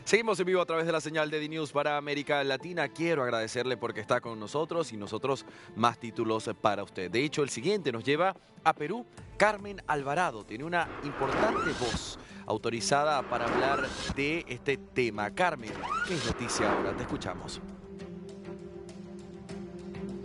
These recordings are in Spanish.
Seguimos en vivo a través de la señal de DNews para América Latina. Quiero agradecerle porque está con nosotros y nosotros más títulos para usted. De hecho, el siguiente nos lleva a Perú. Carmen Alvarado tiene una importante voz autorizada para hablar de este tema. Carmen, ¿qué es noticia ahora? Te escuchamos.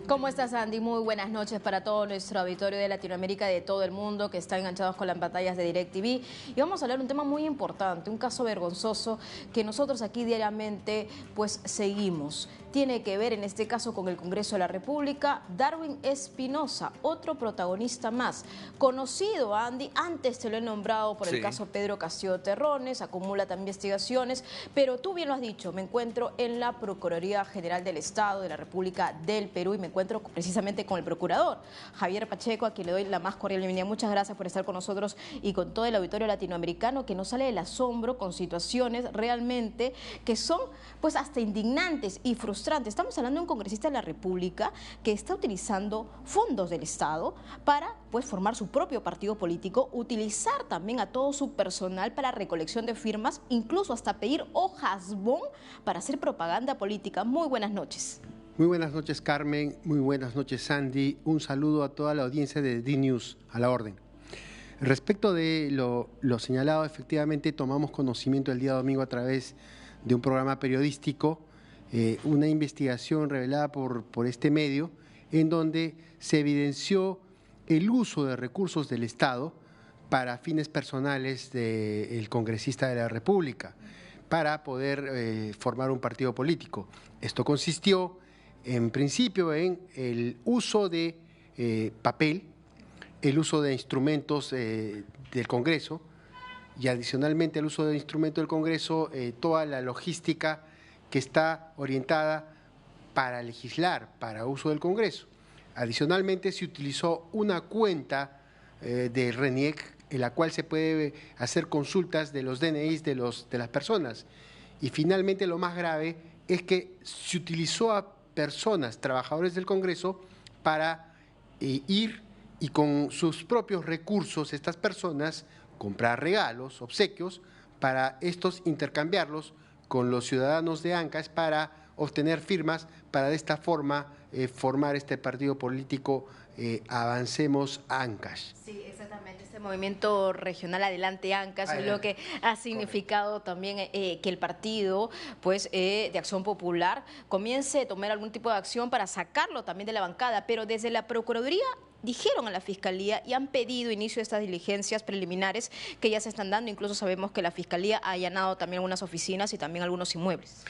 ¿Cómo estás, Andy? Muy buenas noches para todo nuestro auditorio de Latinoamérica y de todo el mundo que está enganchados con las pantallas de DirecTV. Y vamos a hablar de un tema muy importante, un caso vergonzoso que nosotros aquí diariamente pues seguimos. Tiene que ver en este caso con el Congreso de la República. Darwin Espinosa, otro protagonista más, conocido, Andy, antes te lo he nombrado por el caso Pedro Castillo Terrones, acumula también investigaciones, pero tú bien lo has dicho, me encuentro en la Procuraduría General del Estado de la República del Perú y me encuentro precisamente con el procurador Javier Pacheco, a quien le doy la más cordial bienvenida. Muchas gracias por estar con nosotros y con todo el auditorio latinoamericano que nos sale del asombro con situaciones realmente que son pues hasta indignantes y frustrantes. Estamos hablando de un congresista de la República que está utilizando fondos del Estado para pues formar su propio partido político, utilizar también a todo su personal para recolección de firmas, incluso hasta pedir hojas BON para hacer propaganda política. Muy buenas noches. Muy buenas noches, Carmen. Muy buenas noches, Sandy. Un saludo a toda la audiencia de DNews, a la orden. Respecto de lo señalado, efectivamente tomamos conocimiento el día domingo a través de un programa periodístico, una investigación revelada por este medio, en donde se evidenció el uso de recursos del Estado para fines personales del congresista de la República, para poder formar un partido político. Esto consistió en principio en el uso de papel, el uso de instrumentos del Congreso y adicionalmente al uso de instrumentos del Congreso, toda la logística que está orientada para legislar, para uso del Congreso. Adicionalmente se utilizó una cuenta de RENIEC en la cual se puede hacer consultas de los DNIs de las personas. Y finalmente lo más grave es que se utilizó a personas, trabajadores del Congreso, para ir y con sus propios recursos, estas personas, comprar regalos, obsequios, para estos intercambiarlos con los ciudadanos de Ancash para obtener firmas, para de esta forma formar este partido político Avancemos Ancash. Sí, exactamente, este movimiento regional Adelante Ancash es lo que ha significado también que el partido pues, de Acción Popular comience a tomar algún tipo de acción para sacarlo también de la bancada, pero desde la Procuraduría dijeron a la Fiscalía y han pedido inicio de estas diligencias preliminares que ya se están dando. Incluso sabemos que la Fiscalía ha allanado también algunas oficinas y también algunos inmuebles.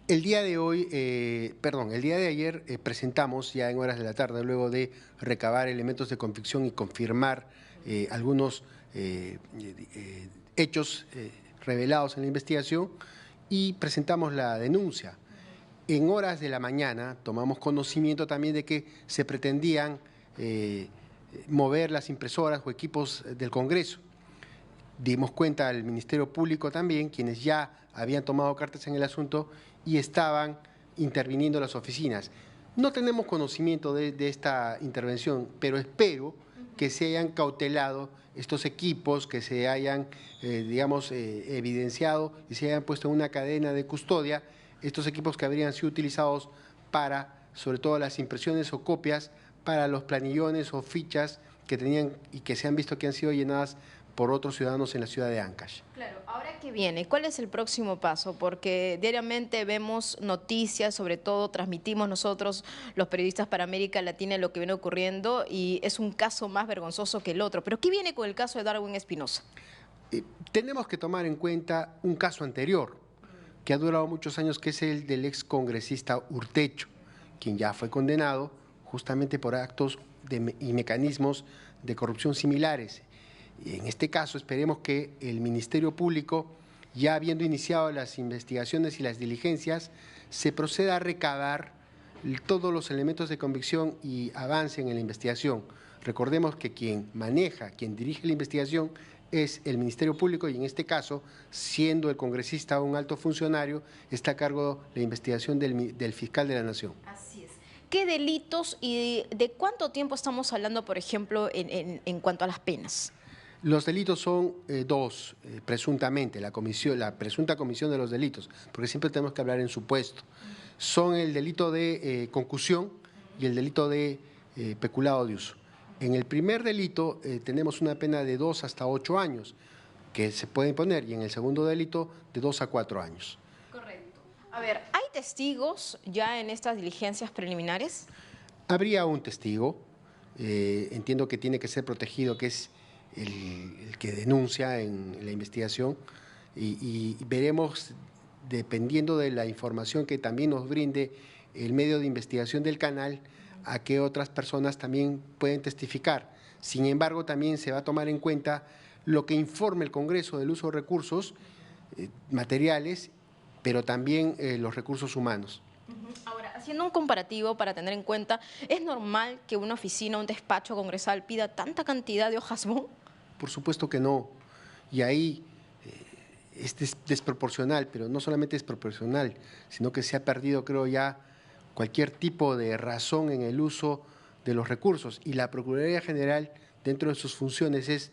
El día de hoy, el día de ayer presentamos ya en horas de la tarde, luego de recabar elementos de convicción y confirmar algunos hechos revelados en la investigación, y presentamos la denuncia. En horas de la mañana tomamos conocimiento también de que se pretendían mover las impresoras o equipos del Congreso. Dimos cuenta al Ministerio Público también, quienes ya habían tomado cartas en el asunto y estaban interviniendo las oficinas. No tenemos conocimiento de esta intervención, pero espero que se hayan cautelado estos equipos, que se hayan, evidenciado y se hayan puesto en una cadena de custodia estos equipos que habrían sido utilizados para, sobre todo, las impresiones o copias para los planillones o fichas que tenían y que se han visto que han sido llenadas por otros ciudadanos en la ciudad de Ancash. Claro, ahora que viene, ¿cuál es el próximo paso? Porque diariamente vemos noticias, sobre todo transmitimos nosotros, los periodistas para América Latina, lo que viene ocurriendo y es un caso más vergonzoso que el otro. ¿Pero qué viene con el caso de Darwin Espinosa? Tenemos que tomar en cuenta un caso anterior, que ha durado muchos años, que es el del ex congresista Urtecho, quien ya fue condenado justamente por actos y mecanismos de corrupción similares. En este caso esperemos que el Ministerio Público, ya habiendo iniciado las investigaciones y las diligencias, se proceda a recabar todos los elementos de convicción y avance en la investigación. Recordemos que quien maneja, quien dirige la investigación es el Ministerio Público y en este caso, siendo el congresista un alto funcionario, está a cargo de la investigación del fiscal de la Nación. Así es. ¿Qué delitos y de cuánto tiempo estamos hablando, por ejemplo, en cuanto a las penas? Los delitos son dos, presuntamente, la presunta comisión de los delitos, porque siempre tenemos que hablar en supuesto. Son el delito de concusión y el delito de peculado de uso. En el primer delito tenemos una pena de 2 hasta 8 años que se puede imponer, y en el segundo delito de 2 a 4 años. Correcto. A ver, ¿hay testigos ya en estas diligencias preliminares? Habría un testigo, entiendo que tiene que ser protegido, que es el que denuncia en la investigación, y veremos, dependiendo de la información que también nos brinde el medio de investigación del canal, a qué otras personas también pueden testificar. Sin embargo, también se va a tomar en cuenta lo que informe el Congreso del uso de recursos materiales, pero también los recursos humanos. Ahora, haciendo un comparativo para tener en cuenta, ¿es normal que una oficina, un despacho congresal pida tanta cantidad de hojas BON? Por supuesto que no. Y ahí es desproporcional, pero no solamente es desproporcional, sino que se ha perdido, creo ya, cualquier tipo de razón en el uso de los recursos. Y la Procuraduría General, dentro de sus funciones, es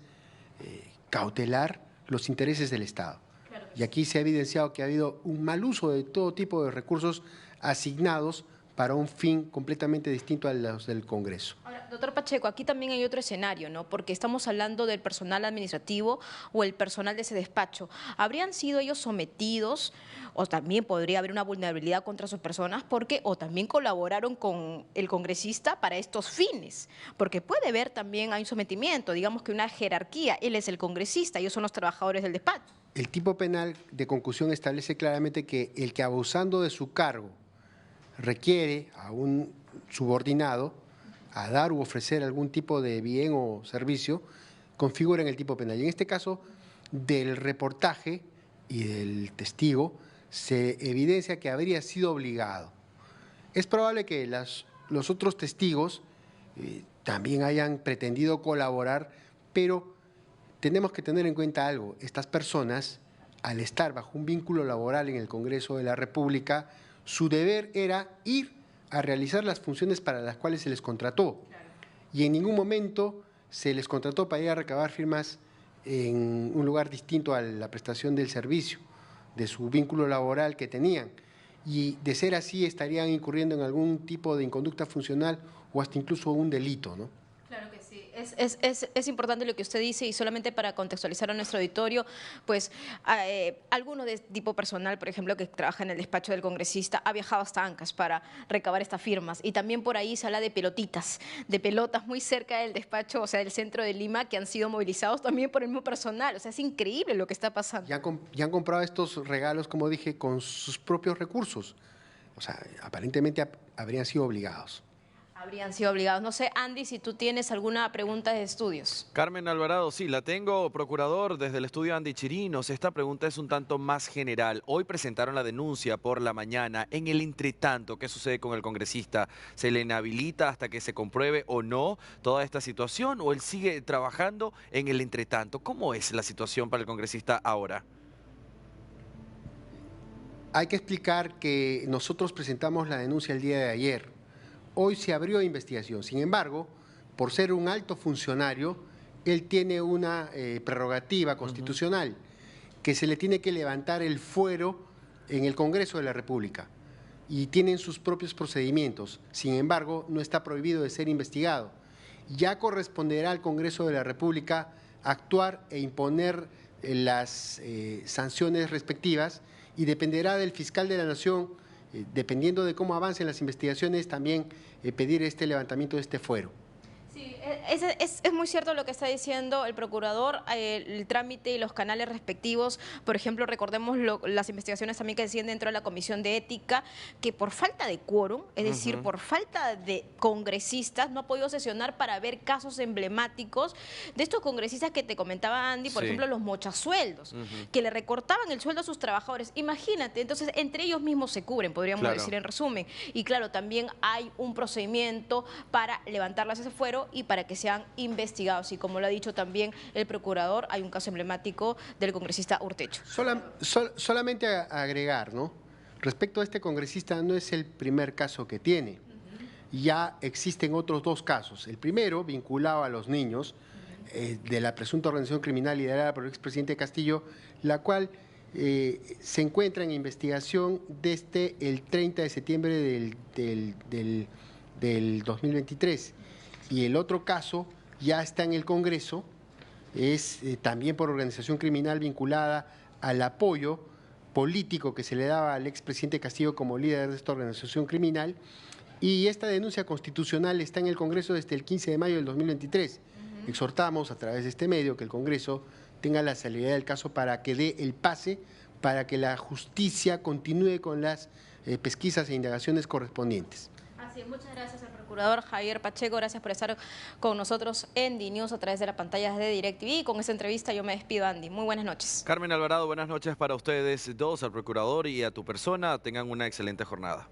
cautelar los intereses del Estado. Claro. Y aquí se ha evidenciado que ha habido un mal uso de todo tipo de recursos asignados para un fin completamente distinto a los del Congreso. Ahora, doctor Pacheco, aquí también hay otro escenario, ¿no? Porque estamos hablando del personal administrativo o el personal de ese despacho. ¿Habrían sido ellos sometidos o también podría haber una vulnerabilidad contra sus personas porque o también colaboraron con el congresista para estos fines? Porque puede haber también hay un sometimiento, digamos que una jerarquía. Él es el congresista, ellos son los trabajadores del despacho. El tipo penal de concusión establece claramente que el que abusando de su cargo requiere a un subordinado a dar u ofrecer algún tipo de bien o servicio, configura en el tipo penal. Y en este caso, del reportaje y del testigo, se evidencia que habría sido obligado. Es probable que los otros testigos también hayan pretendido colaborar, pero tenemos que tener en cuenta algo. Estas personas, al estar bajo un vínculo laboral en el Congreso de la República, su deber era ir a realizar las funciones para las cuales se les contrató. Y en ningún momento se les contrató para ir a recabar firmas en un lugar distinto a la prestación del servicio, de su vínculo laboral que tenían. Y de ser así estarían incurriendo en algún tipo de inconducta funcional o hasta incluso un delito, ¿no? Claro que sí. Es importante lo que usted dice y solamente para contextualizar a nuestro auditorio, pues alguno de tipo personal, por ejemplo, que trabaja en el despacho del congresista, ha viajado hasta Ancash para recabar estas firmas y también por ahí se habla de pelotitas, de pelotas muy cerca del despacho, o sea, del centro de Lima, que han sido movilizados también por el mismo personal. O sea, es increíble lo que está pasando. Ya han comprado estos regalos, como dije, con sus propios recursos. O sea, aparentemente habrían sido obligados. Habrían sido obligados. No sé, Andy, si tú tienes alguna pregunta de estudios. Carmen Alvarado, sí, la tengo, procurador, desde el estudio Andy Chirinos. Esta pregunta es un tanto más general. Hoy presentaron la denuncia por la mañana. En el entretanto, ¿qué sucede con el congresista? ¿Se le inhabilita hasta que se compruebe o no toda esta situación? ¿O él sigue trabajando en el entretanto? ¿Cómo es la situación para el congresista ahora? Hay que explicar que nosotros presentamos la denuncia el día de ayer. Hoy se abrió investigación. Sin embargo, por ser un alto funcionario, él tiene una prerrogativa constitucional, que se le tiene que levantar el fuero en el Congreso de la República y tienen sus propios procedimientos. Sin embargo, no está prohibido de ser investigado. Ya corresponderá al Congreso de la República actuar e imponer las sanciones respectivas y dependerá del fiscal de la Nación, dependiendo de cómo avancen las investigaciones, también pedir este levantamiento de este fuero. Sí, es muy cierto lo que está diciendo el procurador, el trámite y los canales respectivos. Por ejemplo, recordemos las investigaciones también que se siguen dentro de la Comisión de Ética, que por falta de quórum, es decir, por falta de congresistas, no ha podido sesionar para ver casos emblemáticos de estos congresistas que te comentaba Andy, por ejemplo, los mochasueldos, que le recortaban el sueldo a sus trabajadores. Imagínate, entonces entre ellos mismos se cubren, podríamos decir en resumen. Y claro, también hay un procedimiento para levantarlas ese fuero y para que sean investigados. Y como lo ha dicho también el procurador, hay un caso emblemático del congresista Urtecho. Solamente agregar, ¿no? Respecto a este congresista, no es el primer caso que tiene. Ya existen otros dos casos. El primero, vinculado a los niños, de la presunta organización criminal liderada por el expresidente Castillo, la cual se encuentra en investigación desde el 30 de septiembre del 2023. Y el otro caso ya está en el Congreso, es también por organización criminal vinculada al apoyo político que se le daba al expresidente Castillo como líder de esta organización criminal, y esta denuncia constitucional está en el Congreso desde el 15 de mayo del 2023. Exhortamos a través de este medio que el Congreso tenga la celeridad del caso para que dé el pase, para que la justicia continúe con las pesquisas e indagaciones correspondientes. Así es, muchas gracias al procurador Javier Pacheco, gracias por estar con nosotros en DNews a través de las pantallas de DirecTV. Y con esta entrevista yo me despido, Andy. Muy buenas noches. Carmen Alvarado, buenas noches para ustedes dos, al procurador y a tu persona. Tengan una excelente jornada.